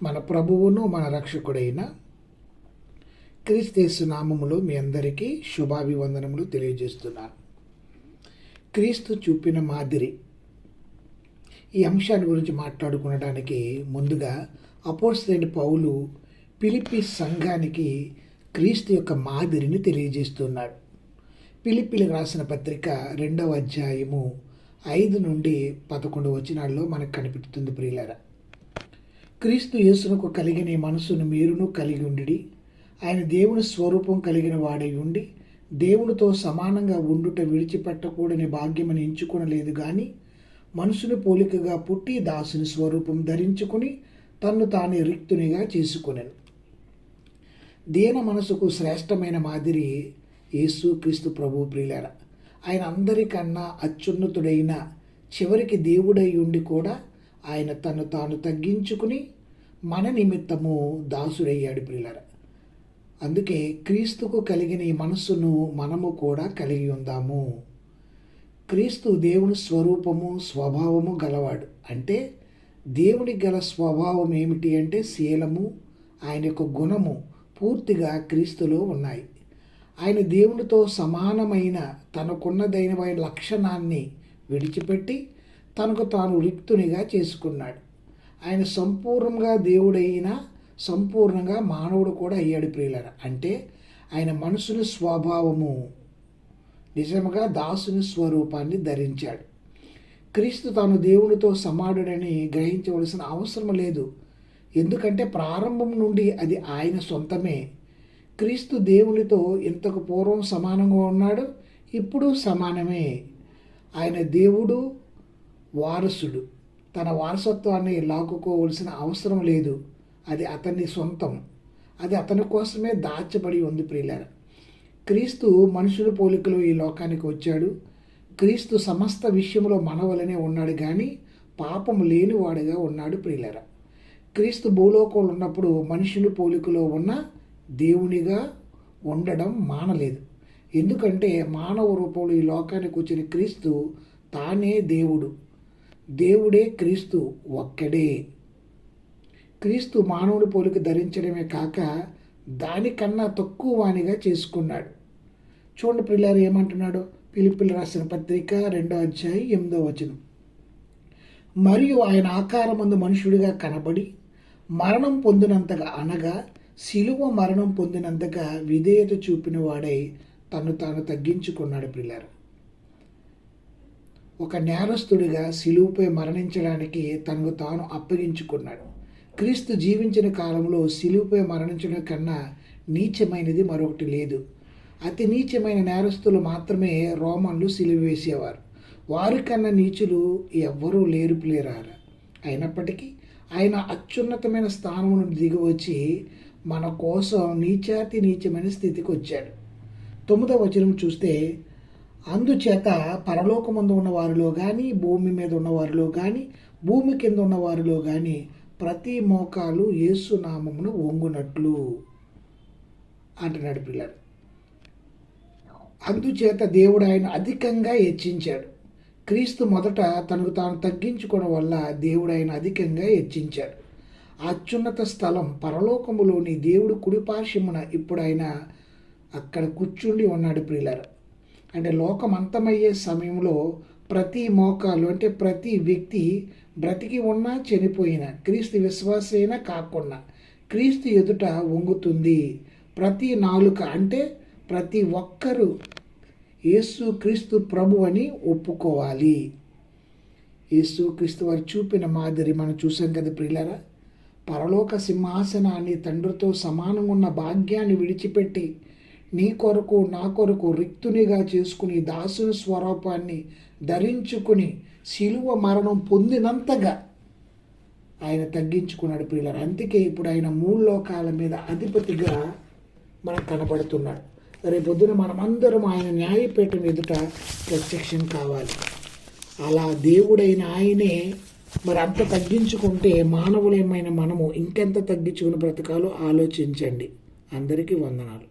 మన ప్రభువును మన రక్షకుడైన క్రీస్తు నామములో మీ అందరికీ శుభాభివందనములు తెలియజేస్తున్నాను. క్రీస్తు చూపిన మాదిరి ఈ అంశాన్ని గురించి మాట్లాడుకునడానికి ముందుగా అపోస్తలుడైన పౌలు ఫిలిప్పీ సంఘానికి క్రీస్తు యొక్క మాదిరిని తెలియజేస్తున్నాడు. ఫిలిప్పీలకు రాసిన పత్రిక 2వ అధ్యాయము 5 నుండి 11 వచనాల్లో మనకు కనిపిస్తుంది. ప్రియులారా, క్రీస్తు యేసునకు కలిగిన ఈ మనసును మీరును కలిగి ఉండి, ఆయన దేవుని స్వరూపం కలిగిన వాడై ఉండి దేవునితో సమానంగా ఉండుట విడిచిపెట్టకూడని భాగ్యమని ఎంచుకొనలేదు గాని, మనుషుని పోలికగా పుట్టి దాసుని స్వరూపం ధరించుకుని తన్ను తానే రిక్తునిగా చేసుకొనెను. దీన మనసుకు శ్రేష్టమైన మాదిరి యేసు క్రీస్తు ప్రభు. ప్రియులారా, ఆయన అందరికన్నా అత్యున్నతుడైన చివరికి దేవుడై ఉండి కూడా ఆయన తను తాను తగ్గించుకుని మన నిమిత్తము దాసుడయ్యాడు. ప్రియులారా, అందుకే క్రీస్తుకు కలిగిన ఈ మనస్సును మనము కూడా కలిగి ఉందాము. క్రీస్తు దేవుని స్వరూపము స్వభావము గలవాడు. అంటే దేవునికి గల స్వభావం ఏమిటి అంటే శీలము, ఆయన యొక్క గుణము పూర్తిగా క్రీస్తులో ఉన్నాయి. ఆయన దేవునితో సమానమైన తనకున్నదైన లక్షణాన్ని విడిచిపెట్టి తనకు తాను రిక్తునిగా చేసుకున్నాడు. ఆయన సంపూర్ణంగా దేవుడైన సంపూర్ణంగా మానవుడు కూడా అయ్యాడు. ప్రియులారా, అంటే ఆయన మనసుని స్వభావము నిజంగా దాసుని స్వరూపాన్ని ధరించాడు. క్రీస్తు తాను దేవునితో సమానుడని గ్రహించవలసిన అవసరం లేదు. ఎందుకంటే ప్రారంభం నుండి అది ఆయన సొంతమే. క్రీస్తు దేవునితో ఇంతకు పూర్వం సమానంగా ఉన్నాడు, ఇప్పుడు సమానమే. ఆయన దేవుడు, వారసుడు. తన వారసత్వాన్ని లాక్కోవలసిన అవసరం లేదు. అది అతని సొంతం. అది అతని కోసమే దాచబడి ఉంది. ప్రియులారా, క్రీస్తు మనుషుల పోలికలో ఈ లోకానికి వచ్చాడు. క్రీస్తు సమస్త విషయంలో మనవలనే ఉన్నాడు కానీ పాపం లేనివాడుగా ఉన్నాడు. ప్రియులారా, క్రీస్తు భూలోకంలో ఉన్నప్పుడు మనుషుల పోలికలో ఉన్న దేవునిగా ఉండడం మానలేదు. ఎందుకంటే మానవ రూపంలో ఈ లోకానికి వచ్చిన క్రీస్తు తానే దేవుడు. దేవుడే క్రీస్తు ఒక్కడే. క్రీస్తు మానవుని పోలిక ధరించడమే కాక దానికన్నా తక్కువ వానిగా చేసుకున్నాడు. చూడండి ప్రియులారా, ఏమంటున్నాడు? ఫిలిప్పీలకు రాసిన పత్రిక 2వ అధ్యాయం 8వ వచనం. మరియు ఆయన ఆకారమందు మనుషుడిగా కనబడి మరణం పొందినంతగా, అనగా శిలువ మరణం పొందినంతగా విధేయత చూపిన వాడై తను తాను తగ్గించుకున్నాడు. ప్రియులారా, ఒక నేరస్తుడిగా శిలువపై మరణించడానికి తనకు తాను అప్పగించుకున్నాడు. క్రీస్తు జీవించిన కాలంలో శిలువపై మరణించడం కన్నా నీచమైనది మరొకటి లేదు. అతి నీచమైన నేరస్తులు మాత్రమే రోమన్లు సిలువ వేసేవారు. వారికన్నా నీచులు ఎవ్వరూ లేరు. ప్రియులారా, అయినప్పటికీ ఆయన అత్యున్నతమైన స్థానం నుండి దిగివచ్చి మన కోసం నీచాతి నీచమైన స్థితికి వచ్చాడు. 9వ వచనం చూస్తే, అందుచేత పరలోకమందు ఉన్న వారిలో కానీ, భూమి మీద ఉన్న వారిలో కానీ, భూమి కింద ఉన్న వారిలో కానీ ప్రతి మోకాలు యేసు నామమును వంగునట్లు అంటున్నాడు. పిల్లలు, అందుచేత దేవుడు ఆయన అధికంగా హెచ్చించాడు. క్రీస్తు మొదట తనకు తాను తగ్గించుకోవడం వల్ల దేవుడు ఆయన అధికంగా హెచ్చించాడు. అత్యున్నత స్థలం పరలోకములోని దేవుడు కుడిపార్శ్వమున ఇప్పుడు ఆయన అక్కడ కూర్చుండి ఉన్నాడు. ప్రియులారా, అంటే లోకం అంతమయ్యే సమయంలో ప్రతి మోకాలు అంటే ప్రతి వ్యక్తి బ్రతికి ఉన్నా చనిపోయినా, క్రీస్తు విశ్వాస అయినా కాకుండా క్రీస్తు ఎదుట వంగుతుంది. ప్రతి నాలుక అంటే ప్రతి ఒక్కరూ యేసు క్రీస్తు ప్రభు అని ఒప్పుకోవాలి. యేసు క్రీస్తు వారు చూపిన మాదిరి మనం చూసాం కదా ప్రియులారా. పరలోక సింహాసనాన్ని, తండ్రితో సమానంగా ఉన్న భాగ్యాన్ని విడిచిపెట్టి నీ కొరకు నా కొరకు రిక్తునిగా చేసుకుని దాసుని స్వరూపాన్ని ధరించుకుని శిలువ మరణం పొందినంతగా ఆయన తగ్గించుకున్నాడు. ప్రియులారా, అందుకే ఇప్పుడు ఆయన 3 లోకాల మీద అధిపతిగా మనకు కనబడుతున్నాడు. రేపొద్దున మనమందరం ఆయన న్యాయపీఠం ఎదుట ప్రత్యక్షం కావాలి. అలా దేవుడైన ఆయనే మరి అంత తగ్గించుకుంటే మానవులమైన మనము ఇంకెంత తగ్గించుకుని బ్రతకాలో ఆలోచించండి. అందరికీ వందనాలు.